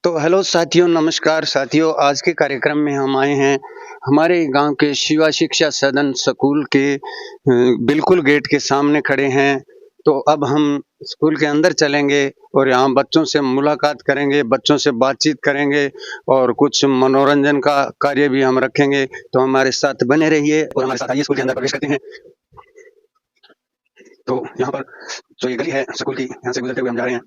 तो हेलो साथियों, नमस्कार साथियों। आज के कार्यक्रम में हम आए हैं हमारे गांव के शिवा शिक्षा सदन स्कूल के बिल्कुल गेट के सामने खड़े हैं। तो अब हम स्कूल के अंदर चलेंगे और यहाँ बच्चों से मुलाकात करेंगे, बच्चों से बातचीत करेंगे और कुछ मनोरंजन का कार्य भी हम रखेंगे। तो हमारे साथ बने रहिए और हमारे साथ आइए, स्कूल के अंदर प्रवेश करते हैं। तो यहाँ पर जो ये गली है स्कूल की, यहाँ से गुजरते हुए हम जा रहे हैं।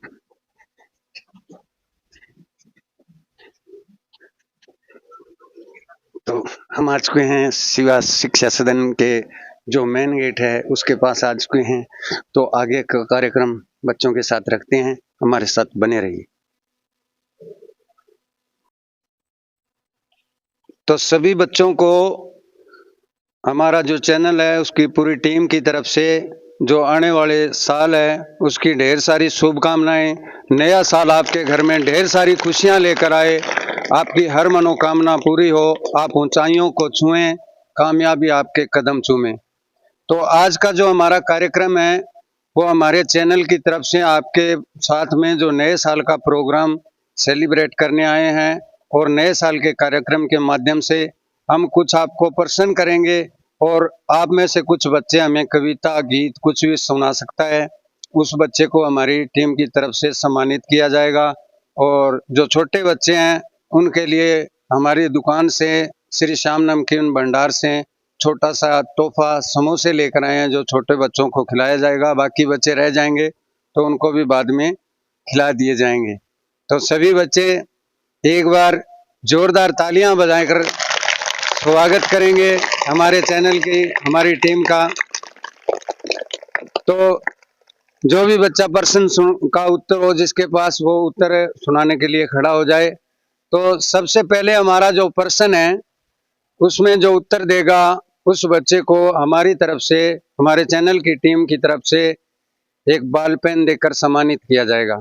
तो हम आ चुके हैं शिवा शिक्षा सदन के जो मेन गेट है उसके पास आ चुके हैं। तो आगे का कार्यक्रम बच्चों के साथ रखते हैं, हमारे साथ बने रहिए। तो सभी बच्चों को हमारा जो चैनल है उसकी पूरी टीम की तरफ से जो आने वाले साल है उसकी ढेर सारी शुभकामनाएं। नया साल आपके घर में ढेर सारी खुशियां लेकर आए, आपकी हर मनोकामना पूरी हो, आप ऊंचाइयों को छुएं, कामयाबी आपके कदम चूमें। तो आज का जो हमारा कार्यक्रम है वो हमारे चैनल की तरफ से आपके साथ में जो नए साल का प्रोग्राम सेलिब्रेट करने आए हैं और नए साल के कार्यक्रम के माध्यम से हम कुछ आपको प्रसन्न करेंगे और आप में से कुछ बच्चे हमें कविता, गीत कुछ भी सुना सकता है, उस बच्चे को हमारी टीम की तरफ से सम्मानित किया जाएगा। और जो छोटे बच्चे हैं उनके लिए हमारी दुकान से, श्री श्याम नमकीन भंडार से छोटा सा तोहफा समोसे लेकर आए हैं जो छोटे बच्चों को खिलाया जाएगा। बाकी बच्चे रह जाएंगे तो उनको भी बाद में खिला दिए जाएंगे। तो सभी बच्चे एक बार जोरदार तालियां बजाकर स्वागत करेंगे हमारे चैनल की, हमारी टीम का। तो जो भी बच्चा प्रश्न का उत्तर हो, जिसके पास वो उत्तर सुनाने के लिए खड़ा हो जाए। तो सबसे पहले हमारा जो प्रश्न है उसमें जो उत्तर देगा उस बच्चे को हमारी तरफ से, हमारे चैनल की टीम की तरफ से एक बॉल पेन देकर सम्मानित किया जाएगा।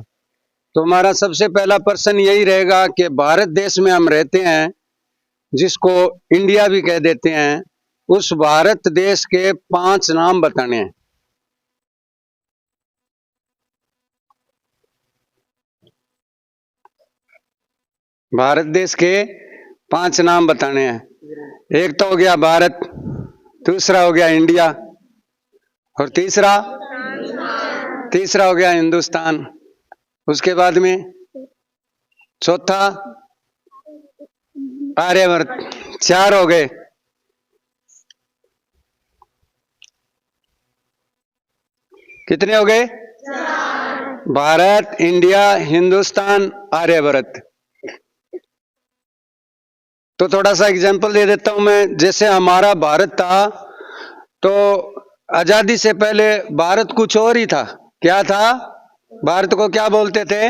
तो हमारा सबसे पहला प्रश्न यही रहेगा कि भारत देश में हम रहते हैं, जिसको इंडिया भी कह देते हैं, उस भारत देश के 5 नाम बताने हैं। भारत देश के 5 नाम बताने हैं। एक तो हो गया भारत, दूसरा हो गया इंडिया और तीसरा हो गया हिंदुस्तान। उसके बाद में चौथा आर्यवर्त। 4 हो गए। कितने हो गए? भारत, इंडिया, हिंदुस्तान, आर्यवर्त। तो थोड़ा सा एग्जांपल दे देता हूं मैं। जैसे हमारा भारत था तो आजादी से पहले भारत कुछ और ही था। क्या था? भारत को क्या बोलते थे?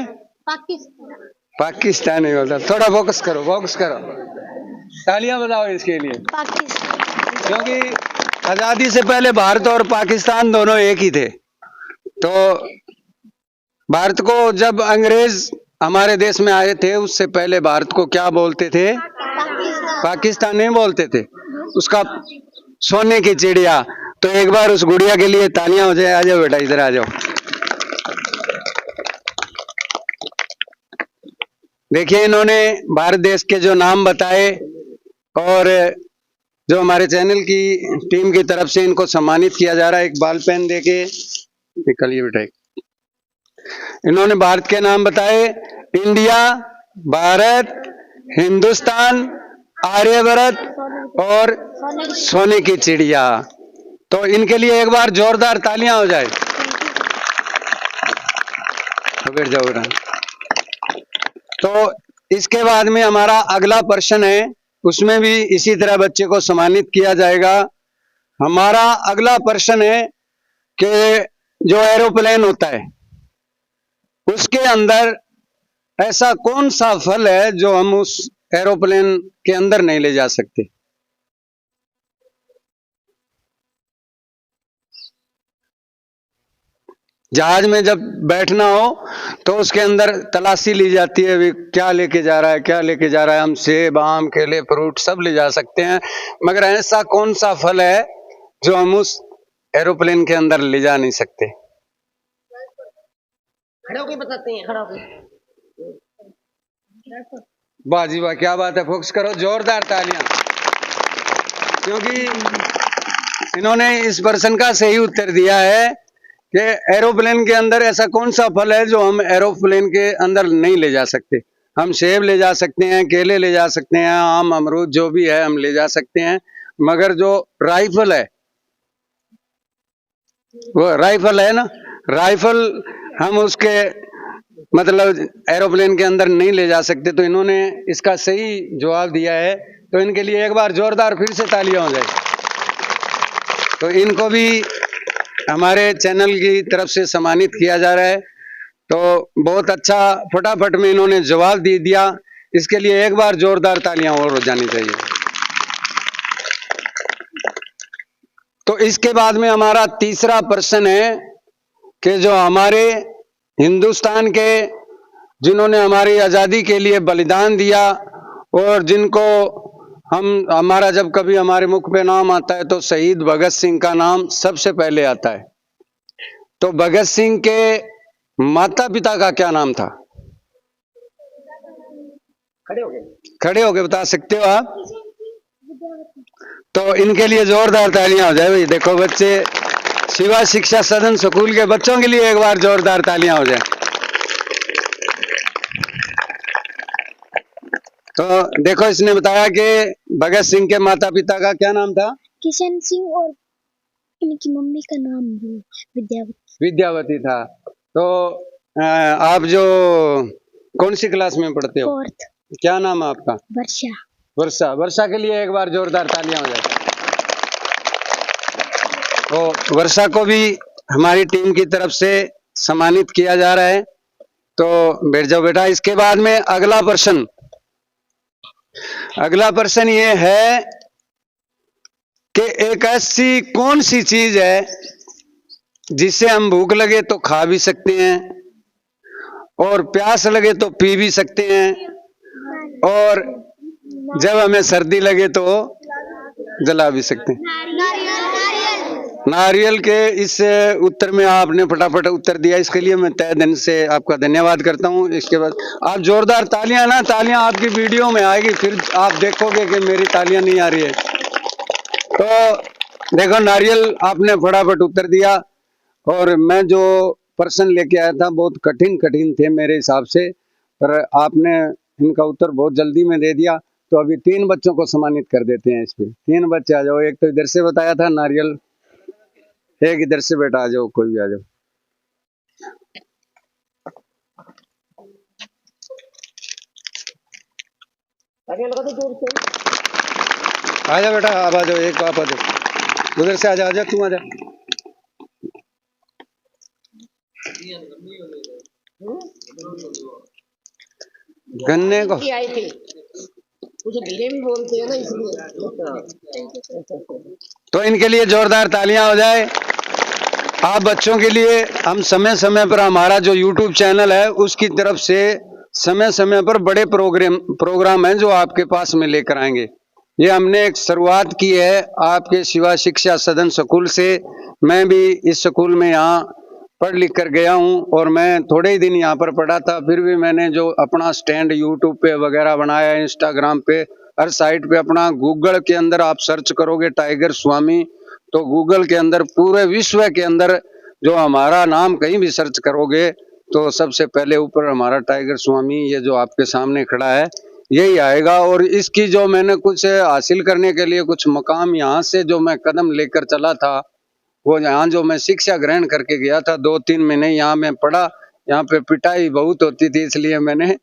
पाकिस्तान नहीं बोलता। थोड़ा फोकस करो। तालियां बजाओ इसके लिए, क्योंकि आजादी से पहले भारत और पाकिस्तान दोनों एक ही थे। तो भारत को जब अंग्रेज हमारे देश में आए थे उससे पहले भारत को क्या बोलते थे? पाकिस्तान नहीं बोलते थे, उसका सोने की चिड़िया। तो एक बार उस गुड़िया के लिए तालियां हो जाए। आ जाओ बेटा, इधर आ जाओ। देखिए, इन्होंने भारत देश के जो नाम बताए और जो हमारे चैनल की टीम की तरफ से इनको सम्मानित किया जा रहा है एक बॉल पेन देके। निकलिए बेटा। इन्होंने भारत के नाम बताए: इंडिया, भारत, हिंदुस्तान, आर्यवर्त और सोने की चिड़िया। तो इनके लिए एक बार जोरदार तालियां हो जाए। तो बैठ जाओ बेटा। तो इसके बाद में हमारा अगला प्रश्न है, उसमें भी इसी तरह बच्चे को सम्मानित किया जाएगा। हमारा अगला प्रश्न है कि जो एरोप्लेन होता है उसके अंदर ऐसा कौन सा फल है जो हम उस एरोप्लेन के अंदर नहीं ले जा सकते? जहाज में जब बैठना हो तो उसके अंदर तलाशी ली जाती है, भी क्या लेके जा रहा है। हम सेब, आम, केले, फ्रूट सब ले जा सकते हैं, मगर ऐसा कौन सा फल है जो हम उस एरोप्लेन के अंदर ले जा नहीं सकते? खड़े होके बताते हैं, खड़ा होके। वाह जी वाह, क्या बात है, फोकस करो, जोरदार तालियां, क्योंकि इन्होंने इस प्रश्न का सही उत्तर दिया है कि एरोप्लेन के अंदर ऐसा कौन सा फल है जो हम एरोप्लेन के अंदर नहीं ले जा सकते। हम सेब ले जा सकते हैं, केले ले जा सकते हैं, आम अमरूद जो भी है हम ले जा सकते हैं, मगर जो राइफल है, वो राइफल है ना, राइफल हम उसके मतलब एरोप्लेन के अंदर नहीं ले जा सकते। तो इन्होंने इसका सही जवाब दिया है, तो इनके लिए एक बार जोरदार फिर से तालियां हो जाए। तो इनको भी हमारे चैनल की तरफ से सम्मानित किया जा रहा है। तो बहुत अच्छा, फटाफट में इन्होंने जवाब दे दिया, इसके लिए एक बार जोरदार तालियां और हो जानी चाहिए। तो इसके बाद में हमारा तीसरा प्रश्न है कि जो हमारे हिंदुस्तान के, जिन्होंने हमारी आज़ादी के लिए बलिदान दिया और जिनको हमारा जब कभी हमारे मुख पे नाम आता है तो शहीद भगत सिंह का नाम सबसे पहले आता है। तो भगत सिंह के माता पिता का क्या नाम था? खड़े होके बता सकते हो आप? तो इनके लिए जोरदार तालियां हो जाए भाई। देखो बच्चे, शिवा शिक्षा सदन स्कूल के बच्चों के लिए एक बार जोरदार तालियां हो जाए। तो देखो, इसने बताया कि भगत सिंह के माता पिता का क्या नाम था? किशन सिंह, और इनकी मम्मी का नाम विद्यावती। विद्यावती था। तो आप जो कौन सी क्लास में पढ़ते हो? 4th। क्या नाम है आपका? वर्षा। वर्षा। वर्षा के लिए एक बार जोरदार तालियां हो जाए। तो वर्षा को भी हमारी टीम की तरफ से सम्मानित किया जा रहा है। तो बैठ जाओ बेटा। इसके बाद में अगला प्रश्न ये है कि एक ऐसी कौन सी चीज है जिससे हम भूख लगे तो खा भी सकते हैं, और प्यास लगे तो पी भी सकते हैं, और जब हमें सर्दी लगे तो जला भी सकते हैं? नारियल के इस उत्तर में आपने फटाफट उत्तर दिया, इसके लिए मैं तहे दिल से आपका धन्यवाद करता हूं। इसके बाद आप जोरदार तालियां ना, तालियां आपकी वीडियो में आएगी, फिर आप देखोगे कि मेरी तालियां नहीं आ रही है। तो देखो, नारियल आपने फटाफट उत्तर दिया, और मैं जो प्रश्न लेके आया था बहुत कठिन थे मेरे हिसाब से, पर आपने इनका उत्तर बहुत जल्दी में दे दिया। तो अभी 3 बच्चों को सम्मानित कर देते हैं। इस पे 3 बच्चे आ जाओ। एक तो इधर से बताया था नारियल, एक इधर से बेटा आ जाओ, कोई भी आ जाओ। आ जाओ बेटा, आप आ जाओ, एक आप आ जाओ, उधर से आ जाओ, तुम आ जाओ। गन्ने को कुछ धीरे भी बोलते हैं ना, इसलिए। तो इनके लिए जोरदार तालियां हो जाए। आप बच्चों के लिए हम समय समय पर हमारा जो YouTube चैनल है उसकी तरफ से समय समय पर बड़े प्रोग्राम हैं जो आपके पास में लेकर आएंगे। ये हमने एक शुरुआत की है आपके शिवा शिक्षा सदन स्कूल से। मैं भी इस स्कूल में यहाँ पढ़ लिख कर गया हूँ, और मैं थोड़े ही दिन यहाँ पर पढ़ा था, फिर भी मैंने जो अपना स्टैंड YouTube पे वगैरह बनाया, इंस्टाग्राम पे, हर साइट पे अपना, गूगल के अंदर आप सर्च करोगे टाइगर स्वामी, तो गूगल के अंदर पूरे विश्व के अंदर जो हमारा नाम कहीं भी सर्च करोगे तो सबसे पहले ऊपर हमारा टाइगर स्वामी, ये जो आपके सामने खड़ा है, यही आएगा। और इसकी जो मैंने कुछ हासिल करने के लिए कुछ मकाम यहाँ से जो मैं कदम लेकर चला था, वो यहाँ जो मैं शिक्षा ग्रहण करके गया था 2-3 महीने यहाँ मैं पढ़ा, यहाँ पे पिटाई बहुत होती थी, इसलिए मैंने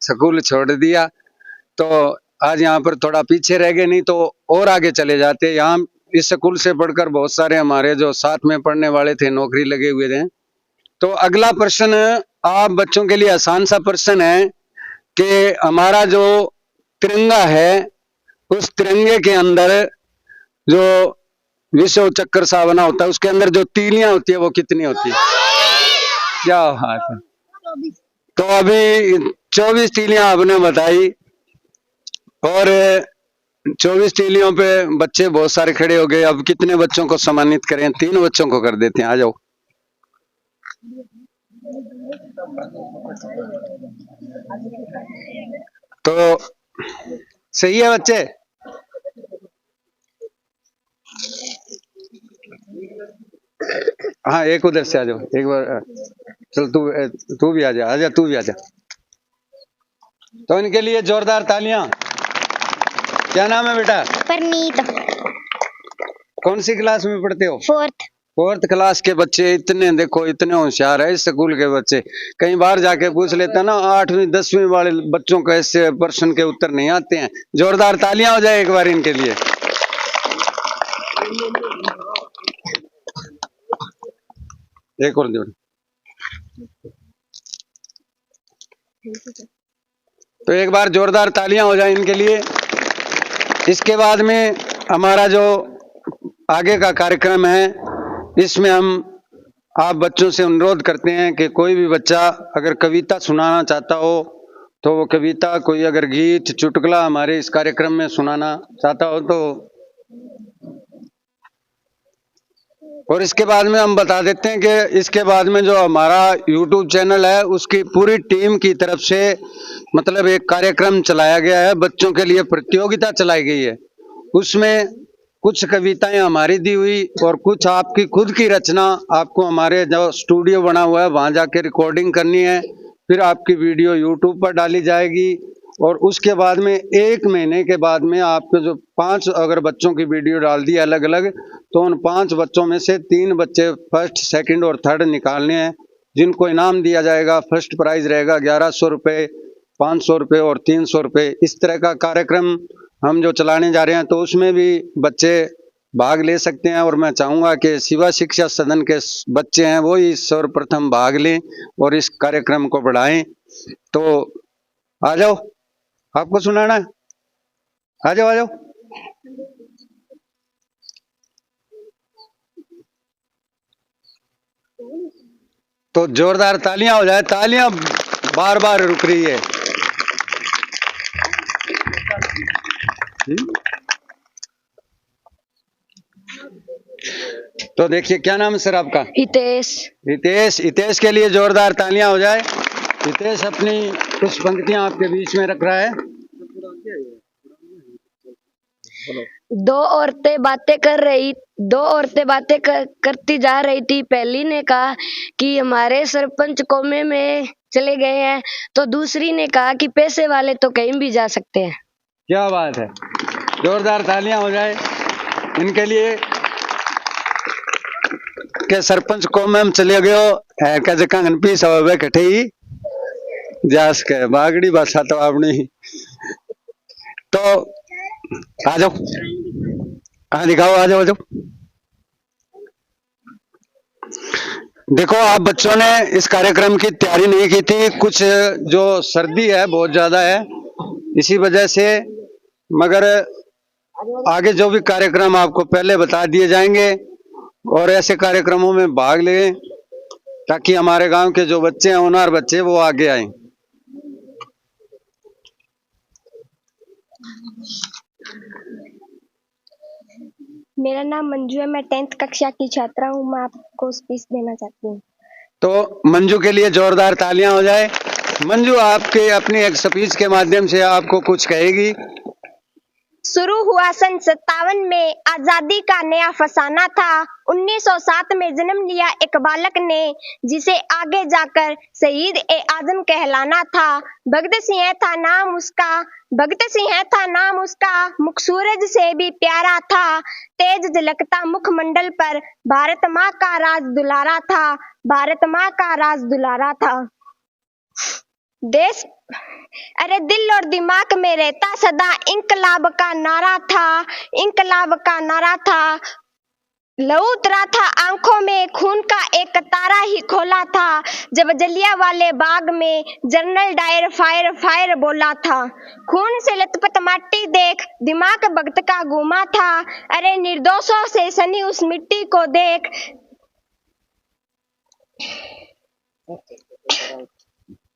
स्कूल छोड़ दिया। तो आज यहाँ पर थोड़ा पीछे रह गए, नहीं तो और आगे चले जाते। यहाँ इस स्कूल से पढ़कर बहुत सारे हमारे जो साथ में पढ़ने वाले थे नौकरी लगे हुए थे। तो अगला प्रश्न आप बच्चों के लिए आसान सा प्रश्न है कि हमारा जो तिरंगा है उस तिरंगे के अंदर जो विश्व चक्कर सा बना होता है उसके अंदर जो तीलियां होती है वो कितनी होती है? क्या बात है। तो अभी 24 तीलियां आपने बताई, और 24 तीलियों पे बच्चे बहुत सारे खड़े हो गए। अब कितने बच्चों को सम्मानित करें? 3 बच्चों को कर देते हैं, आ जाओ। तो सही है बच्चे। हाँ, एक उधर से आ जाओ एक बार। चल तू भी आजा तू भी आजा। तो इनके लिए जोरदार तालियां। क्या नाम है बेटा? परनीत। कौन सी क्लास में पढ़ते हो? फोर्थ। फोर्थ क्लास के बच्चे इतने, देखो इतने होशियार है इस स्कूल के बच्चे। कई बार जाके पूछ लेते हैं ना, 8वीं 10वीं वाले बच्चों को ऐसे प्रश्न के उत्तर नहीं आते हैं। जोरदार तालियां हो जाए एक बार इनके लिए। एक और जोड़। तो एक बार जोरदार तालियां हो जाए इनके लिए। इसके बाद में हमारा जो आगे का कार्यक्रम है, इसमें हम आप बच्चों से अनुरोध करते हैं कि कोई भी बच्चा अगर कविता सुनाना चाहता हो तो वो कविता, कोई अगर गीत चुटकुला हमारे इस कार्यक्रम में सुनाना चाहता हो तो। और इसके बाद में हम बता देते हैं कि इसके बाद में जो हमारा YouTube चैनल है उसकी पूरी टीम की तरफ से मतलब एक कार्यक्रम चलाया गया है, बच्चों के लिए प्रतियोगिता चलाई गई है। उसमें कुछ कविताएं हमारी दी हुई और कुछ आपकी खुद की रचना, आपको हमारे जो स्टूडियो बना हुआ है वहां जाके रिकॉर्डिंग करनी है, फिर आपकी वीडियो YouTube पर डाली जाएगी। और उसके बाद में 1 महीने के बाद में आपके जो 5 अगर बच्चों की वीडियो डाल दी अलग अलग, तो उन 5 बच्चों में से 3 बच्चे फर्स्ट, सेकंड और थर्ड निकालने हैं, जिनको इनाम दिया जाएगा। फर्स्ट प्राइज रहेगा 1100 रुपये, 500 रुपये और 300 रुपये। इस तरह का कार्यक्रम हम जो चलाने जा रहे हैं, तो उसमें भी बच्चे भाग ले सकते हैं। और मैं चाहूँगा कि शिवा शिक्षा सदन के बच्चे हैं वो ही सर्वप्रथम भाग लें और इस कार्यक्रम को बढ़ाएं। तो आ जाओ, आपको सुनाना है, आ जाओ आ जाओ। तो जोरदार तालियां हो जाए, तालियां बार बार रुक रही है। तो देखिए, क्या नाम है सर आपका? हितेश। हितेश। हितेश के लिए जोरदार तालियां हो जाए। हितेश अपनी कुछ पंक्तियां आपके बीच में रख रहा है। दो औरतें बातें करती जा रही थी। पहली ने कहा कि हमारे सरपंच कोमे में चले गए हैं, तो दूसरी ने कहा कि पैसे वाले तो कहीं भी जा सकते हैं। क्या बात है, जोरदार तालियां हो जाए इनके लिए। के सरपंच कोमे में चले गयो है का जगह पी सब कटे ही जास के बागड़ी भाषा तो अपनी। तो आ जाओ, हाँ दिखाओ, आ जाओ आ जाओ। देखो, आप बच्चों ने इस कार्यक्रम की तैयारी नहीं की थी, कुछ जो सर्दी है बहुत ज्यादा है इसी वजह से, मगर आगे जो भी कार्यक्रम आपको पहले बता दिए जाएंगे और ऐसे कार्यक्रमों में भाग लें ताकि हमारे गांव के जो बच्चे हैं, होनहार बच्चे, वो आगे आए। मेरा नाम मंजू है, मैं 10th कक्षा की छात्रा हूँ। मैं आपको स्पीच देना चाहती हूँ। तो मंजू के लिए जोरदार तालियां हो जाए। मंजू आपके अपनी एक स्पीच के माध्यम से आपको कुछ कहेगी। शुरू हुआ सन 57 में, आजादी का नया फसाना था। 1907 में जन्म लिया एक बालक ने, जिसे आगे जाकर शहीद ए आजम कहलाना था। भगत सिंह था नाम उसका, मुख सूरज से भी प्यारा था। तेज झलकता मुखमंडल पर भारत माँ का राज दुलारा था। देश अरे दिल और दिमाग में रहता सदा इंकलाब का नारा था। लहू उतरा था आंखों में, खून का एक तारा ही खोला था। जब जलियांवाले बाग में जनरल डायर फायर बोला था। खून से लथपथ माटी देख दिमाग भगत का घूमा था। अरे निर्दोषों से सनी उस मिट्टी को देख।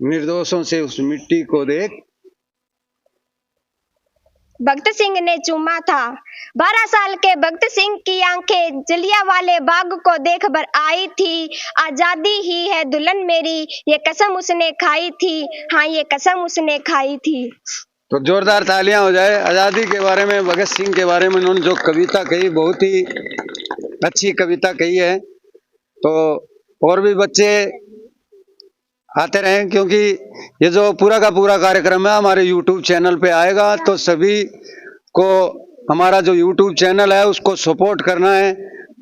निर्दोषों से उस मिट्टी को देख भगत सिंह ने चूमा था। 12 साल के भगत सिंह की आंखें जलियांवाले बाग को देख भर आई थी। आजादी ही है दुल्हन मेरी, ये कसम उसने खाई थी। हाँ, ये कसम उसने खाई थी। तो जोरदार तालियां हो जाए। आज़ादी के बारे में, भगत सिंह के बारे में उन्होंने जो कविता कही, बहुत ही अच्छी कविता कही है। तो और भी बच्चे आते रहें, क्योंकि ये जो पूरा का पूरा कार्यक्रम है हमारे YouTube चैनल पे आएगा, तो सभी को हमारा जो YouTube चैनल है उसको सपोर्ट करना है,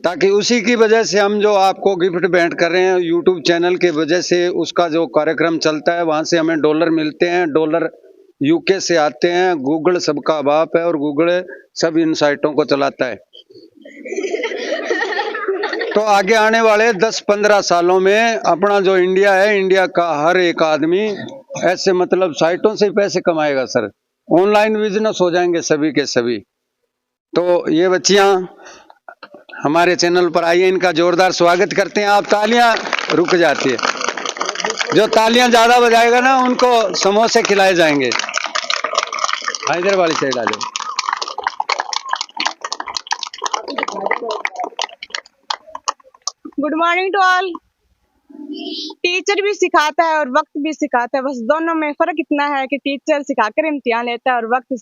ताकि उसी की वजह से हम जो आपको गिफ्ट भेंट कर रहे हैं YouTube चैनल के वजह से, उसका जो कार्यक्रम चलता है वहाँ से हमें डॉलर मिलते हैं। डॉलर UK से आते हैं। गूगल सबका बाप है और गूगल सब इन साइटों को चलाता है। तो आगे आने वाले 10-15 सालों में अपना जो इंडिया है, इंडिया का हर एक आदमी ऐसे मतलब साइटों से ही पैसे कमाएगा सर। ऑनलाइन बिजनेस हो जाएंगे सभी के सभी। तो ये बच्चियां हमारे चैनल पर आई हैं, इनका जोरदार स्वागत करते हैं। आप तालियां रुक जाती है। जो तालियां ज्यादा बजाएगा ना उनको समोसे खिलाए जाएंगे। इधर वाली साइड आ जाओ। Good morning to all. Teacher भी सिखाता है और वक्त भी सिखाता है, बस दोनों में फर्क इतना है कि टीचर सिखाकर इम्तिहान लेता है और वक्त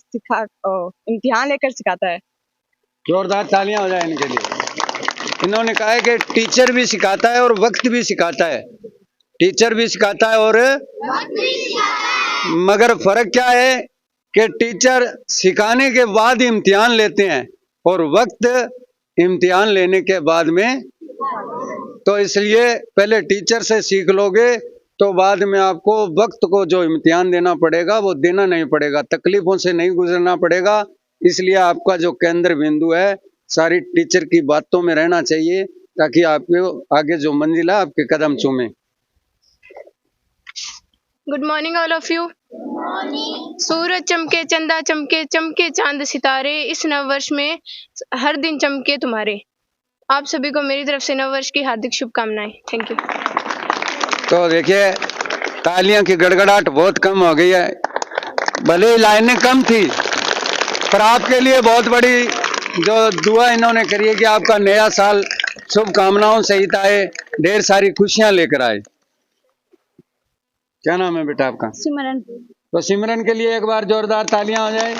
इम्तिहान लेकर सिखाता है। जोरदार तालियां हो जाए इनके लिए। इन्होंने कहा है कि टीचर भी सिखाता है और वक्त भी सिखाता है। टीचर भी सिखाता है और वक्त भी सिखाता है। मगर फर्क क्या है कि टीचर सिखाने के बाद इम्तिहान लेते हैं और वक्त इम्तिहान लेने के बाद में। तो इसलिए पहले टीचर से सीख लोगे तो बाद में आपको वक्त को जो इम्तिहान देना पड़ेगा वो देना नहीं पड़ेगा, तकलीफों से नहीं गुजरना पड़ेगा। इसलिए आपका जो केंद्र बिंदु है सारी टीचर की बातों में रहना चाहिए, ताकि आपके आगे जो मंजिल है आपके कदम चूमे। Good morning all of you. सूरज चमके, चंदा चमके, चमके चांद सितारे, इस नववर्ष में हर दिन चमके तुम्हारे। आप सभी को मेरी तरफ से नववर्ष की हार्दिक शुभकामनाएं। Thank you. तो देखिए तालियां की गड़गड़ाहट बहुत कम हो गई है। भले ही लाइनें कम थी, पर आपके लिए बहुत बड़ी जो दुआ इन्होंने करी है कि आपका नया साल शुभकामनाओं सहित आए, ढेर सारी खुशियां लेकर आए। क्या नाम है बेटा आपका? सिमरन। तो सिमरन के लिए एक बार जोरदार तालियां हो जाए।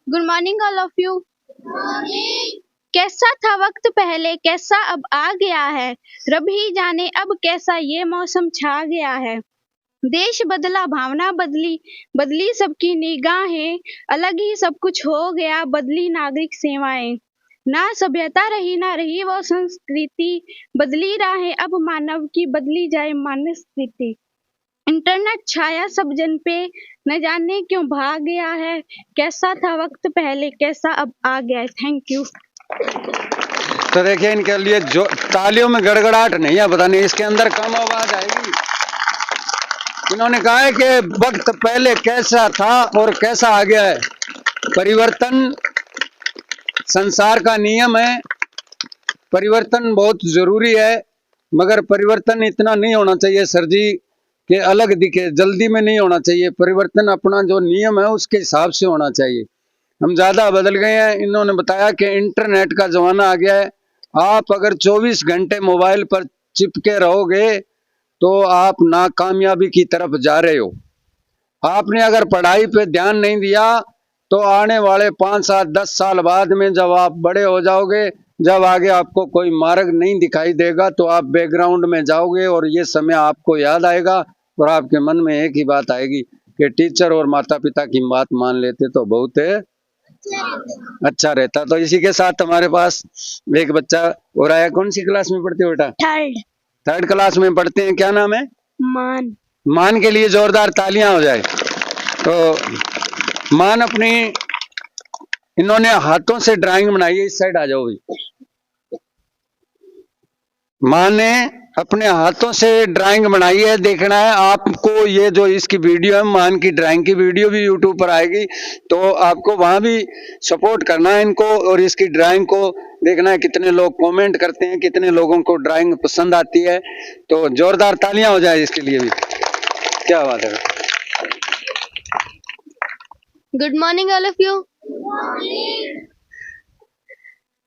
Good morning all of you. कैसा था वक्त पहले, कैसा अब आ गया है, रब ही जाने अब कैसा ये मौसम छा गया है। देश बदला, भावना बदली, बदली सबकी निगाहें, अलग ही सब कुछ हो गया, बदली नागरिक सेवाएं। ना सभ्यता रही, ना रही वो संस्कृति, बदली राहें अब मानव की, बदली जाए मानव स्थिति। इंटरनेट छाया सब जन पे, न जाने क्यों भाग गया है, कैसा था वक्त पहले, कैसा अब आ गया है। Thank you. तो देखिए इनके लिए जो तालियों में गड़गड़ाहट नहीं है, पता नहीं इसके अंदर कम आवाज आएगी। इन्होंने कहा है कि वक्त पहले कैसा था और कैसा आ गया है। परिवर्तन संसार का नियम है, परिवर्तन बहुत जरूरी है, मगर परिवर्तन इतना नहीं होना चाहिए सर जी कि अलग दिखे, जल्दी में नहीं होना चाहिए। परिवर्तन अपना जो नियम है उसके हिसाब से होना चाहिए। हम ज्यादा बदल गए हैं। इन्होंने बताया कि इंटरनेट का जमाना आ गया है। आप अगर 24 घंटे मोबाइल पर चिपके रहोगे तो आप नाकामयाबी की तरफ जा रहे हो। आपने अगर पढ़ाई पे ध्यान नहीं दिया तो आने वाले 5, 7, 10 साल बाद में जब आप बड़े हो जाओगे, जब आगे आपको कोई मार्ग नहीं दिखाई देगा, तो आप बैकग्राउंड में जाओगे और ये समय आपको याद आएगा और आपके मन में एक ही बात आएगी कि टीचर और माता पिता की बात मान लेते तो बहुत अच्छा रहता। तो इसी के साथ हमारे पास एक बच्चा हो रहा है। कौन सी क्लास में पढ़ते हो बेटा? थर्ड क्लास में पढ़ते हैं। क्या नाम है? मान। मान के लिए जोरदार तालियां हो जाए। तो मान अपनी इन्होंने हाथों से ड्राइंग बनाई है। इस साइड आ जाओ भाई। मां ने अपने हाथों से ड्राइंग बनाई है। देखना है आपको, ये जो इसकी वीडियो है मान की ड्राइंग की वीडियो भी यूट्यूब पर आएगी, तो आपको वहां भी सपोर्ट करना है इनको और इसकी ड्राइंग को देखना है कितने लोग कमेंट करते हैं, कितने लोगों को ड्राइंग पसंद आती है। तो जोरदार तालियां हो जाए इसके लिए भी। क्या बात है। Good morning all of you.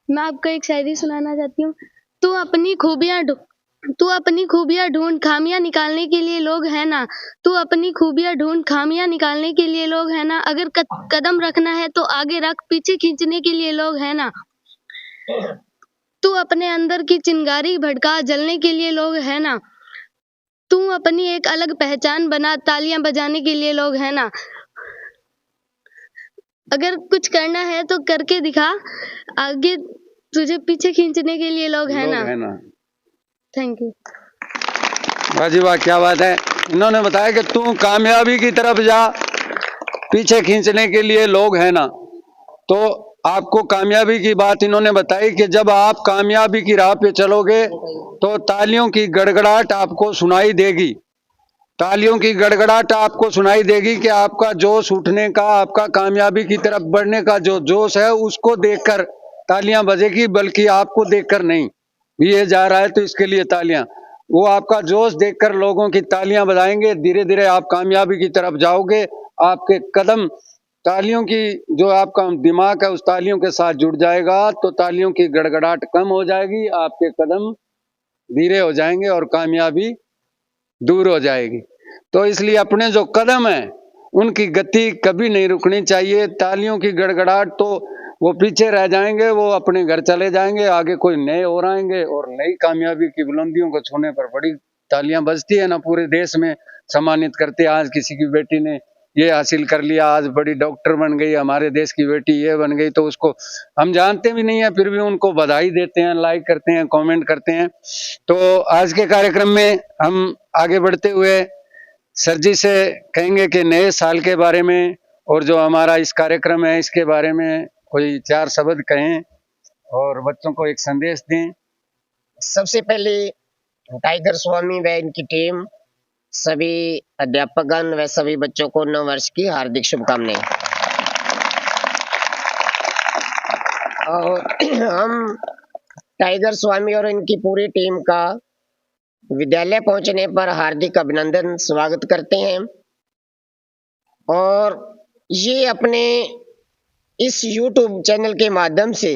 मैं आपको एक शायरी सुनाना चाहती हूँ। तू अपनी खूबियां तू अपनी खूबियां ढूंढ, खामियां निकालने के लिए लोग हैं ना। तू अपनी खूबियां ढूंढ, खामियां निकालने के लिए लोग हैं ना। अगर कदम रखना है तो आगे रख, पीछे खींचने के लिए लोग हैं ना। तू अपने अंदर की चिंगारी भड़का, जलने के लिए लोग हैं ना। तू अपनी एक अलग पहचान बना, तालियां बजाने के लिए लोग हैं ना। अगर कुछ करना है तो करके दिखा, आगे तुझे पीछे खींचने के लिए लोग हैं ना। Thank you. वाह जी वाह, क्या बात है। इन्होंने बताया कि तू कामयाबी की तरफ जा, पीछे खींचने के लिए लोग हैं ना। तो आपको कामयाबी की बात इन्होंने बताई कि जब आप कामयाबी की राह पे चलोगे तो तालियों की गड़गड़ाहट आपको सुनाई देगी। तालियों की गड़गड़ाहट आपको सुनाई देगी कि आपका जोश उठने का, आपका कामयाबी की तरफ बढ़ने का जो जोश है उसको देखकर तालियां बजेगी, बल्कि आपको देखकर नहीं। ये जा रहा है तो इसके लिए तालियां, वो आपका जोश देखकर लोगों की तालियां बजाएंगे। धीरे धीरे आप कामयाबी की तरफ जाओगे। आपके कदम तालियों की, जो आपका दिमाग है उस तालियों के साथ जुड़ जाएगा, तो तालियों की गड़गड़ाहट कम हो जाएगी, आपके कदम धीरे हो जाएंगे और कामयाबी दूर हो जाएगी। तो इसलिए अपने जो कदम है उनकी गति कभी नहीं रुकनी चाहिए। तालियों की गड़गड़ाहट तो वो पीछे रह जाएंगे, वो अपने घर चले जाएंगे, आगे कोई नए और आएंगे और नई कामयाबी की बुलंदियों को छूने पर बड़ी तालियां बजती है ना। पूरे देश में सम्मानित करते हैं। आज किसी की बेटी ने ये हासिल कर लिया, आज बड़ी डॉक्टर बन गई, हमारे देश की बेटी ये बन गई, तो उसको हम जानते भी नहीं है, फिर भी उनको बधाई देते हैं, लाइक करते हैं, कमेंट करते हैं। तो आज के कार्यक्रम में हम आगे बढ़ते हुए सर जी से कहेंगे कि नए साल के बारे में और जो हमारा इस कार्यक्रम है इसके बारे में कोई 4 शब्द कहें और बच्चों को एक संदेश दें। सबसे पहले टाइगर स्वामी व इनकी टीम, सभी अध्यापकगण व सभी बच्चों को नव वर्ष की हार्दिक शुभकामनाएं। और हम टाइगर स्वामी और इनकी पूरी टीम का विद्यालय पहुंचने पर हार्दिक अभिनंदन स्वागत करते हैं। और ये अपने इस YouTube चैनल के माध्यम से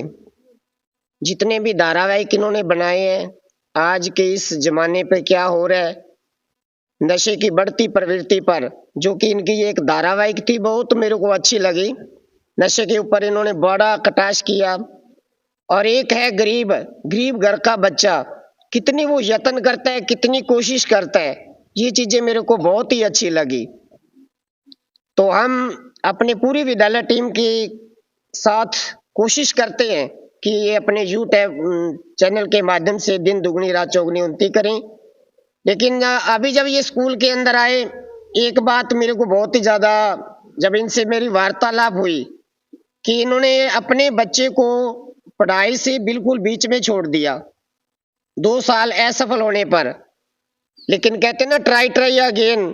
जितने भी धारावाहिक इन्होंने बनाए हैं, आज के इस जमाने पे क्या हो रहा है, नशे की बढ़ती प्रवृत्ति पर, जो कि इनकी एक धारावाहिक थी, बहुत मेरे को अच्छी लगी। नशे के ऊपर इन्होंने बड़ा कटाक्ष किया। और एक है गरीब घर का बच्चा, कितनी वो यत्न करता है, कितनी कोशिश करता है, ये चीजें मेरे को बहुत ही अच्छी लगी। तो हम अपने पूरी विद्यालय टीम के साथ कोशिश करते हैं कि ये अपने YouTube चैनल के माध्यम से दिन दुगनी रात चौगनी उन्नति करें। लेकिन अभी जब ये स्कूल के अंदर आए, एक बात मेरे को बहुत ही ज्यादा, जब इनसे मेरी वार्तालाप हुई कि इन्होंने अपने बच्चे को पढ़ाई से बिल्कुल बीच में छोड़ दिया 2 साल असफल होने पर। लेकिन कहते ना, ट्राई अगेन।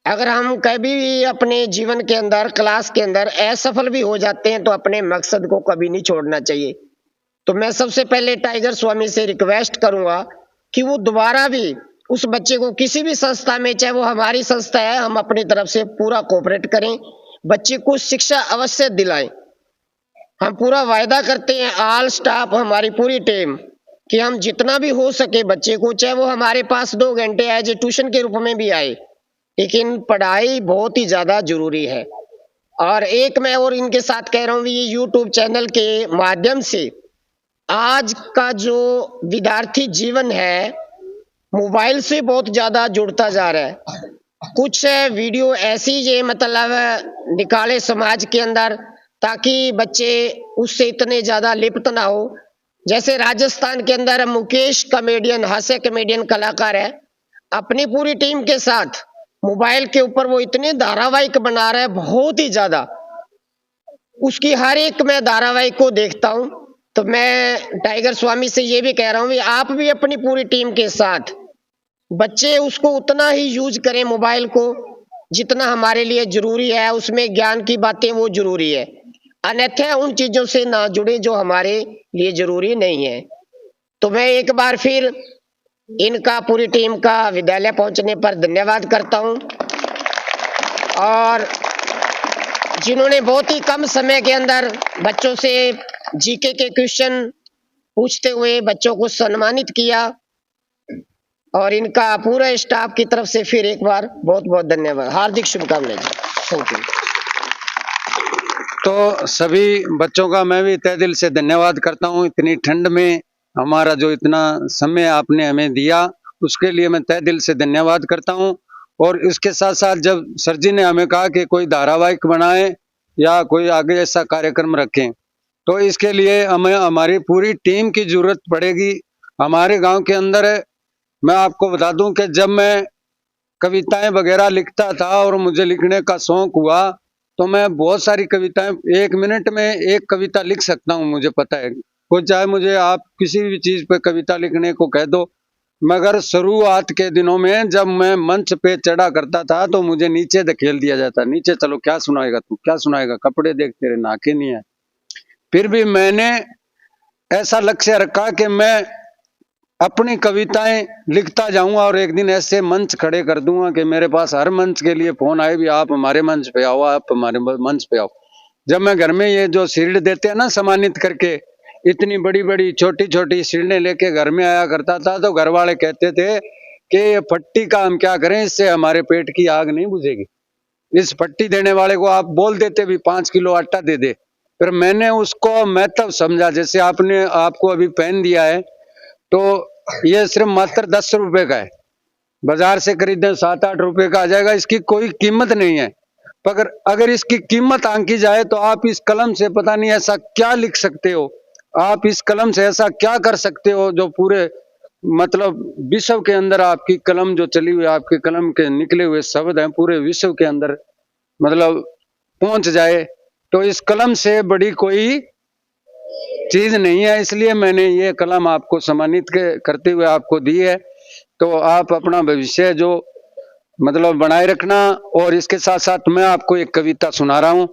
अगर हम कभी भी अपने जीवन के अंदर, क्लास के अंदर असफल भी हो जाते हैं तो अपने मकसद को कभी नहीं छोड़ना चाहिए। तो मैं सबसे पहले टाइगर स्वामी से रिक्वेस्ट करूंगा कि वो दोबारा भी उस बच्चे को किसी भी संस्था में, चाहे वो हमारी संस्था है, हम अपनी तरफ से पूरा कोऑपरेट करें, बच्चे को शिक्षा अवश्य दिलाएं। हम पूरा वायदा करते हैं, ऑल स्टाफ, हमारी पूरी टीम, कि हम जितना भी हो सके बच्चे को, चाहे वो हमारे पास 2 घंटे एज ए ट्यूशन के रूप में भी आए, लेकिन पढ़ाई बहुत ही ज्यादा जरूरी है। और एक मैं और इनके साथ कह रहा हूँ, ये YouTube चैनल के माध्यम से आज का जो विद्यार्थी जीवन है, मोबाइल से बहुत ज्यादा जुड़ता जा रहा है। कुछ वीडियो ऐसी ये मतलब निकाले समाज के अंदर, ताकि बच्चे उससे इतने ज्यादा लिप्त ना हो। जैसे राजस्थान के अंदर मुकेश कॉमेडियन, हास्य कॉमेडियन कलाकार है, अपनी पूरी टीम के साथ मोबाइल के ऊपर वो इतने धारावाहिक बना रहा है, बहुत ही ज्यादा। उसकी हर एक मैं धारावाहिक को देखता हूं। तो मैं टाइगर स्वामी से ये भी कह रहा हूं, आप भी अपनी पूरी टीम के साथ बच्चे उसको उतना ही यूज करें मोबाइल को जितना हमारे लिए जरूरी है। उसमें ज्ञान की बातें वो जरूरी है, अन्यथा उन चीजों से ना जुड़े जो हमारे लिए जरूरी नहीं है। तो मैं एक बार फिर इनका, पूरी टीम का विद्यालय पहुंचने पर धन्यवाद करता हूं। और जिन्होंने बहुत ही कम समय के अंदर बच्चों से जीके के क्वेश्चन पूछते हुए बच्चों को सम्मानित किया, और इनका पूरा स्टाफ की तरफ से फिर एक बार बहुत बहुत धन्यवाद, हार्दिक शुभकामनाएं। Thank you. तो सभी बच्चों का मैं भी तहे दिल से धन्यवाद करता हूँ। इतनी ठंड में हमारा जो इतना समय आपने हमें दिया उसके लिए मैं तहे दिल से धन्यवाद करता हूँ। और इसके साथ साथ जब सर जी ने हमें कहा कि कोई धारावाहिक बनाए या कोई आगे ऐसा कार्यक्रम रखें, तो इसके लिए हमें हमारी पूरी टीम की जरूरत पड़ेगी। हमारे गांव के अंदर मैं आपको बता दूं कि जब मैं कविताएं वगैरह लिखता था और मुझे लिखने का शौक हुआ तो मैं बहुत सारी कविताएं 1 मिनट में एक कविता लिख सकता हूं, मुझे पता है। कोई चाहे मुझे आप किसी भी चीज पे कविता लिखने को कह दो, मगर शुरुआत के दिनों में जब मैं मंच पे चढ़ा करता था तो मुझे नीचे धकेल दिया जाता, नीचे चलो, क्या सुनाएगा तू, क्या सुनाएगा, कपड़े देख तेरे नाके नहीं है। फिर भी मैंने ऐसा लक्ष्य रखा कि मैं अपनी कविताएं लिखता जाऊंगा और एक दिन ऐसे मंच खड़े कर दूंगा कि मेरे पास हर मंच के लिए फोन आए भी आप हमारे मंच पे आओ, आप हमारे मंच पे आओ। जब मैं घर में ये जो शील्ड देते हैं ना सम्मानित करके, इतनी बड़ी बड़ी छोटी छोटी शील्डें लेके घर में आया करता था तो घर वाले कहते थे कि ये पट्टी का हम क्या करें, इससे हमारे पेट की आग नहीं बुझेगी। इस पट्टी देने वाले को आप बोल देते भी 5 किलो आटा दे दे। फिर मैंने उसको महत्व समझा। जैसे आपने आपको अभी पेन दिया है तो ये सिर्फ मात्र 10 रुपए का है, बाजार से खरीदे 7-8 रुपए का आ जाएगा, इसकी कोई कीमत नहीं है। पर अगर इसकी कीमत आंकी जाए तो आप इस कलम से पता नहीं ऐसा क्या लिख सकते हो, आप इस कलम से ऐसा क्या कर सकते हो जो पूरे मतलब विश्व के अंदर आपकी कलम जो चली हुई, आपके कलम के निकले हुए शब्द हैं पूरे विश्व के अंदर मतलब पहुंच जाए। तो इस कलम से बड़ी कोई चीज नहीं है, इसलिए मैंने ये कलम आपको सम्मानित करते हुए आपको दी है। तो आप अपना भविष्य जो मतलब बनाए रखना। और इसके साथ साथ मैं आपको एक कविता सुना रहा हूं,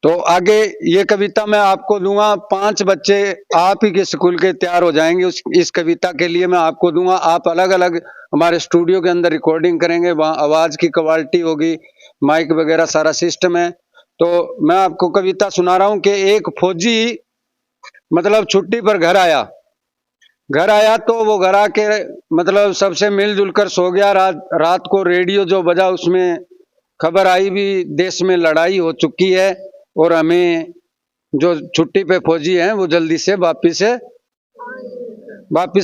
तो आगे ये कविता मैं आपको दूंगा। 5 बच्चे आप ही के स्कूल के तैयार हो जाएंगे इस कविता के लिए मैं आपको दूंगा। आप अलग अलग हमारे स्टूडियो के अंदर रिकॉर्डिंग करेंगे, वहाँ आवाज की क्वालिटी होगी, माइक वगैरह सारा सिस्टम है। तो मैं आपको कविता सुना रहा हूं कि एक फौजी मतलब छुट्टी पर घर आया तो वो घर आके मतलब सबसे मिलजुल कर सो गया। रात को रेडियो जो बजा उसमें खबर आई भी देश में लड़ाई हो चुकी है और हमें जो छुट्टी पे फौजी हैं वो जल्दी से वापिस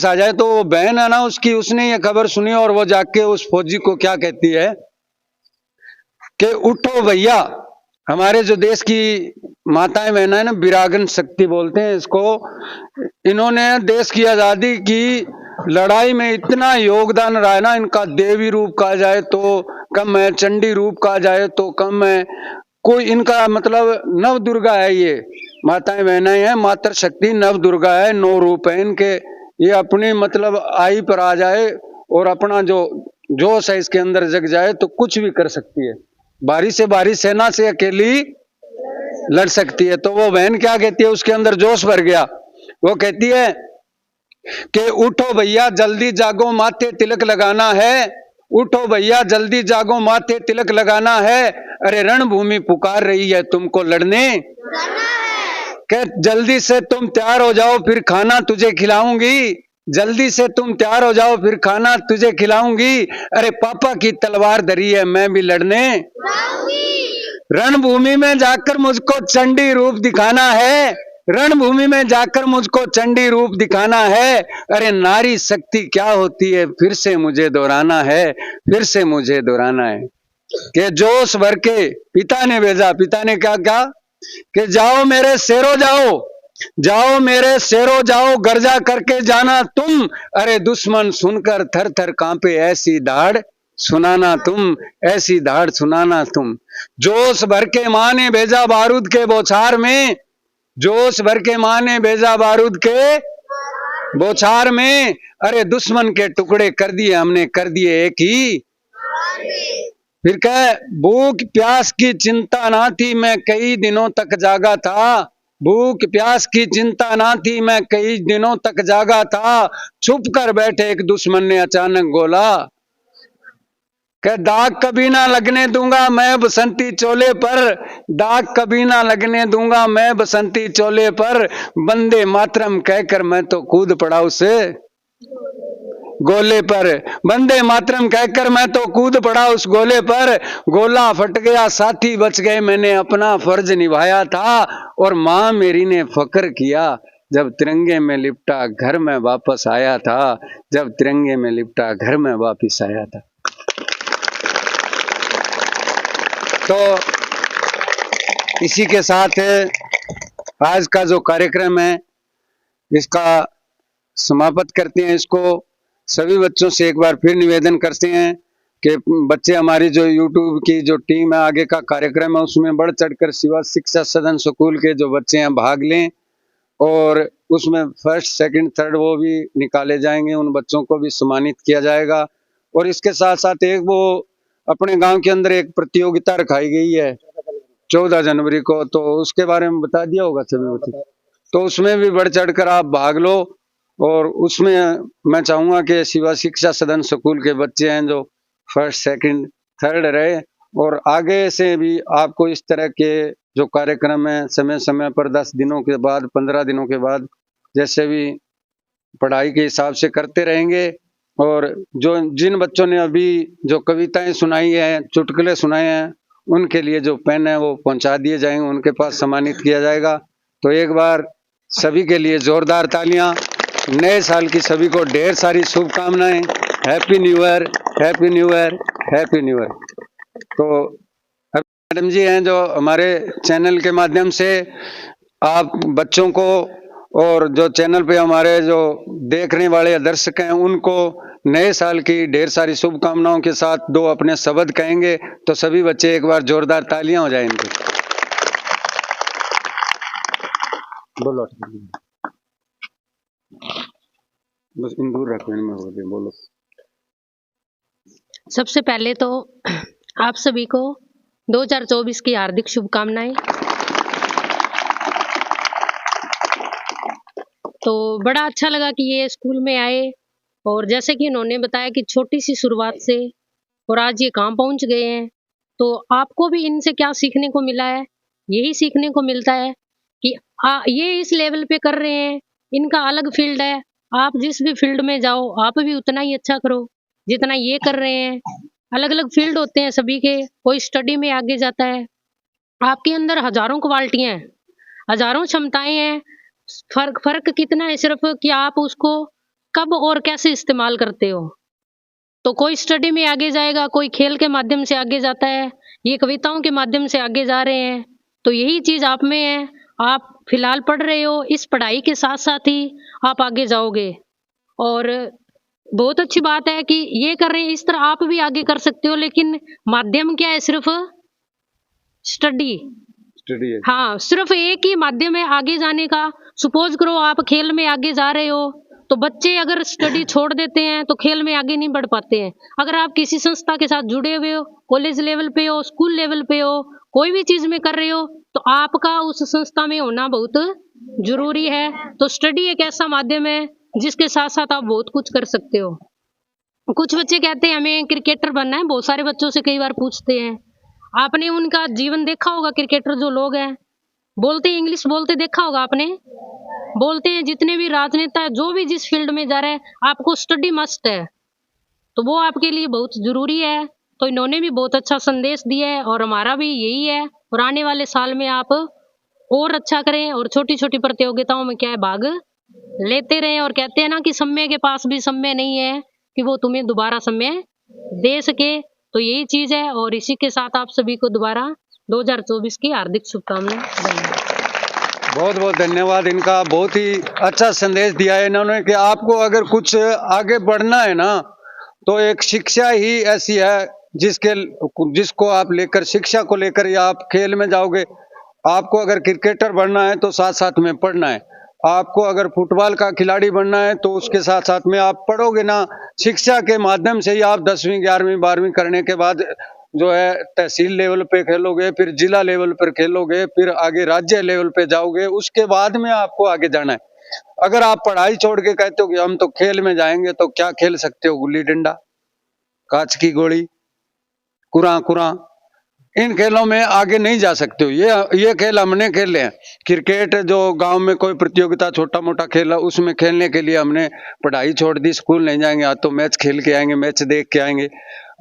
आ जाए। तो वो बहन है ना उसकी, उसने ये खबर सुनी और वो जाके उस फौजी को क्या कहती है कि उठो भैया। हमारे जो देश की माताएं बहना है ना, वीरांगन शक्ति बोलते हैं इसको, इन्होंने देश की आजादी की लड़ाई में इतना योगदान रहा है ना। इनका देवी रूप कहा जाए तो कम है, चंडी रूप कहा जाए तो कम है, कोई इनका मतलब नव दुर्गा है। ये माताएं बहनाएं हैं, मातृ शक्ति नव दुर्गा है, 9 रूप है इनके। ये अपनी मतलब आई पर आ जाए और अपना जो जोश है इसके अंदर जग जाए तो कुछ भी कर सकती है। भारी से भारी सेना से अकेली लड़ सकती है। तो वो बहन क्या कहती है, उसके अंदर जोश भर गया। वो कहती है कि उठो भैया जल्दी जागो माथे तिलक लगाना है, उठो भैया जल्दी जागो माथे तिलक लगाना है। अरे रणभूमि पुकार रही है तुमको लड़ने, कि जल्दी से तुम तैयार हो जाओ फिर खाना तुझे खिलाऊंगी, जल्दी से तुम तैयार हो जाओ फिर खाना तुझे खिलाऊंगी। अरे पापा की तलवार धरी है मैं भी लड़ने, रणभूमि में जाकर मुझको चंडी रूप दिखाना है, रणभूमि में जाकर मुझको चंडी रूप दिखाना है। अरे नारी शक्ति क्या होती है फिर से मुझे दोहराना है, फिर से मुझे दोहराना है। कि जोश भर के पिता ने भेजा, पिता ने क्या कहा कि जाओ मेरे शेरों जाओ, जाओ मेरे शेरों जाओ, गर्जा करके जाना तुम। अरे दुश्मन सुनकर थर थर कांपे ऐसी दाढ़ सुनाना तुम, ऐसी दाढ़ सुनाना तुम। जोश भर के माँ ने भेजा बारूद के बौछार में, जोश भर के माँ ने भेजा बारूद के बौछार में। अरे दुश्मन के टुकड़े कर दिए हमने, कर दिए एक ही। फिर कह भूख प्यास की चिंता ना थी मैं कई दिनों तक जागा था, भूख प्यास की चिंता ना थी मैं कई दिनों तक जागा था। छुप कर बैठे एक दुश्मन ने अचानक बोला कि दाग कभी ना लगने दूंगा मैं बसंती चोले पर, दाग कभी ना लगने दूंगा मैं बसंती चोले पर। वंदे मातरम कहकर मैं तो कूद पड़ा उसे, गोले पर। वंदे मातरम कहकर मैं तो कूद पड़ा उस गोले पर, गोला फट गया साथी बच गए, मैंने अपना फर्ज निभाया था और माँ मेरी ने फक्र किया जब तिरंगे में लिपटा घर में वापस आया था, जब तिरंगे में लिपटा घर में वापस आया था। तो इसी के साथ आज का जो कार्यक्रम है इसका समाप्त करते हैं। इसको सभी बच्चों से एक बार फिर निवेदन करते हैं कि बच्चे हमारी जो यूट्यूब की जो टीम है आगे का कार्यक्रम है उसमें बढ़ चढ़कर शिवा शिक्षा सदन स्कूल के जो बच्चे हैं भाग लें और उसमें फर्स्ट सेकंड थर्ड वो भी निकाले जाएंगे, उन बच्चों को भी सम्मानित किया जाएगा। और इसके साथ साथ एक वो अपने गांव के अंदर एक प्रतियोगिता रखाई गई है 14 जनवरी को, तो उसके बारे में बता दिया होगा सभी बच्चों, तो उसमें भी बढ़ चढ़कर आप भाग लो। और उसमें मैं चाहूंगा कि शिवा शिक्षा सदन स्कूल के बच्चे हैं जो फर्स्ट सेकंड थर्ड रहे, और आगे से भी आपको इस तरह के जो कार्यक्रम है समय समय पर 10 दिनों के बाद 15 दिनों के बाद जैसे भी पढ़ाई के हिसाब से करते रहेंगे। और जो जिन बच्चों ने अभी जो कविताएं सुनाई हैं चुटकुले सुनाए हैं उनके लिए जो पेन है वो पहुंचा दिए जाएंगे, उनके पास सम्मानित किया जाएगा। तो एक बार सभी के लिए जोरदार तालियां। नए साल की सभी को ढेर सारी शुभकामनाएं। Happy new year, happy new year, happy new year. तो मैडम जी हैं जो हमारे चैनल के माध्यम से आप बच्चों को और जो चैनल पे हमारे जो देखने वाले दर्शक हैं उनको नए साल की ढेर सारी शुभकामनाओं के साथ दो अपने शब्द कहेंगे, तो सभी बच्चे एक बार जोरदार तालियां हो जाए इनके। बोलो बस इन दूर रखो, इनमें बोलो। सबसे पहले तो आप सभी को 2024 की हार्दिक शुभकामनाएं। तो बड़ा अच्छा लगा कि ये स्कूल में आए और जैसे कि इन्होंने बताया कि छोटी सी शुरुआत से और आज ये कहाँ पहुंच गए हैं, तो आपको भी इनसे क्या सीखने को मिला है? यही सीखने को मिलता है कि ये इस लेवल पे कर रहे हैं, इनका अलग फील्ड है। आप जिस भी फील्ड में जाओ आप भी उतना ही अच्छा करो जितना ये कर रहे हैं। अलग अलग फील्ड होते हैं सभी के, कोई स्टडी में आगे जाता है। आपके अंदर हजारों क्वालिटियां हैं, हजारों क्षमताएं हैं, फर्क कितना है सिर्फ कि आप उसको कब और कैसे इस्तेमाल करते हो। तो कोई स्टडी में आगे जाएगा, कोई खेल के माध्यम से आगे जाता है, ये कविताओं के माध्यम से आगे जा रहे हैं। तो यही चीज आप में है। आप फिलहाल पढ़ रहे हो, इस पढ़ाई के साथ साथ ही आप आगे जाओगे और बहुत अच्छी बात है कि ये कर रहे हैं। इस तरह आप भी आगे कर सकते हो, लेकिन माध्यम क्या है? सिर्फ स्टडी है। हाँ, सिर्फ एक ही माध्यम है आगे जाने का। सपोज करो आप खेल में आगे जा रहे हो, तो बच्चे अगर स्टडी छोड़ देते हैं तो खेल में आगे नहीं बढ़ पाते हैं। अगर आप किसी संस्था के साथ जुड़े हुए हो, कॉलेज लेवल पे हो, स्कूल लेवल पे हो, कोई भी चीज में कर रहे हो, तो आपका उस संस्था में होना बहुत जरूरी है। तो स्टडी एक ऐसा माध्यम है जिसके साथ साथ आप बहुत कुछ कर सकते हो। कुछ बच्चे कहते हैं हमें क्रिकेटर बनना है, बहुत सारे बच्चों से कई बार पूछते हैं। आपने उनका जीवन देखा होगा, क्रिकेटर जो लोग हैं बोलते हैं, इंग्लिश बोलते देखा होगा आपने, बोलते हैं जितने भी राजनेता है, जो भी जिस फील्ड में जा रहे हैं, आपको स्टडी मस्ट है, तो वो आपके लिए बहुत जरूरी है। तो इन्होंने भी बहुत अच्छा संदेश दिया है और हमारा भी यही है। और आने वाले साल में आप और अच्छा करें और छोटी छोटी प्रतियोगिताओं में क्या है भाग लेते रहें। और कहते हैं ना कि समय के पास भी समय नहीं है कि वो तुम्हें दोबारा समय दे सके, तो यही चीज है। और इसी के साथ आप सभी को दोबारा 2024 की हार्दिक शुभकामनाएं। बहुत बहुत धन्यवाद। इनका बहुत ही अच्छा संदेश दिया है इन्होंने कि आपको अगर कुछ आगे बढ़ना है ना, तो एक शिक्षा ही ऐसी है जिसको आप लेकर, शिक्षा को लेकर या आप खेल में जाओगे। आपको अगर क्रिकेटर बनना है तो साथ साथ में पढ़ना है, आपको अगर फुटबॉल का खिलाड़ी बनना है तो उसके साथ साथ में आप पढ़ोगे ना। शिक्षा के माध्यम से ही आप 10वीं 11वीं 12वीं करने के बाद जो है तहसील लेवल पे खेलोगे, फिर जिला लेवल पर खेलोगे, फिर आगे राज्य लेवल पे जाओगे, उसके बाद में आपको आगे जाना है। अगर आप पढ़ाई छोड़ के कहते हो कि हम तो खेल में जाएंगे, तो क्या खेल सकते हो? गुल्ली डंडा, कांच की गोली, कुरां, इन खेलों में आगे नहीं जा सकते हो। ये खेल हमने खेले हैं। क्रिकेट जो गांव में कोई प्रतियोगिता छोटा मोटा खेला, उसमें खेलने के लिए हमने पढ़ाई छोड़ दी, स्कूल नहीं जाएंगे, आज तो मैच खेल के आएंगे, मैच देख के आएंगे,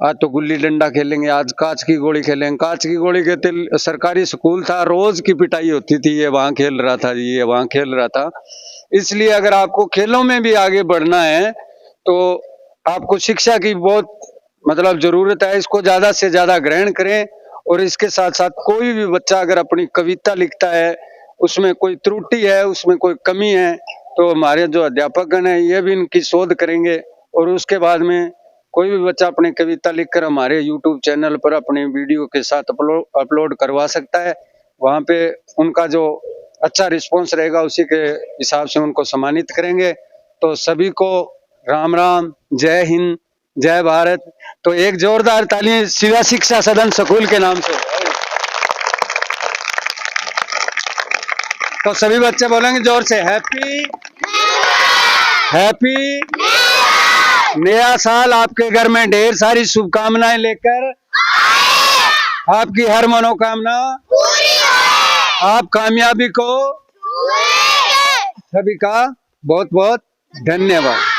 आज तो गुल्ली डंडा खेलेंगे, आज कांच की गोली खेलेंगे। कांच की गोली के सरकारी स्कूल था, रोज की पिटाई होती थी, ये वहां खेल रहा था, ये वहां खेल रहा था। इसलिए अगर आपको खेलों में भी आगे बढ़ना है तो आपको शिक्षा की बहुत मतलब जरूरत है। इसको ज्यादा से ज्यादा ग्रहण करें। और इसके साथ साथ कोई भी बच्चा अगर अपनी कविता लिखता है, उसमें कोई त्रुटि है, उसमें कोई कमी है, तो हमारे जो अध्यापक हैं ये भी इनकी शोध करेंगे। और उसके बाद में कोई भी बच्चा अपनी कविता लिखकर हमारे YouTube चैनल पर अपने वीडियो के साथ अपलोड करवा सकता है। वहाँ पे उनका जो अच्छा रिस्पॉन्स रहेगा उसी के हिसाब से उनको सम्मानित करेंगे। तो सभी को राम राम, जय हिंद, जय भारत। तो एक जोरदार ताली शिवा शिक्षा सदन स्कूल के नाम से। तो सभी बच्चे बोलेंगे जोर से, हैप्पी हैप्पी नया साल आपके घर में ढेर सारी शुभकामनाएं लेकर आपकी हर मनोकामना आप कामयाबी को। सभी का बहुत बहुत धन्यवाद।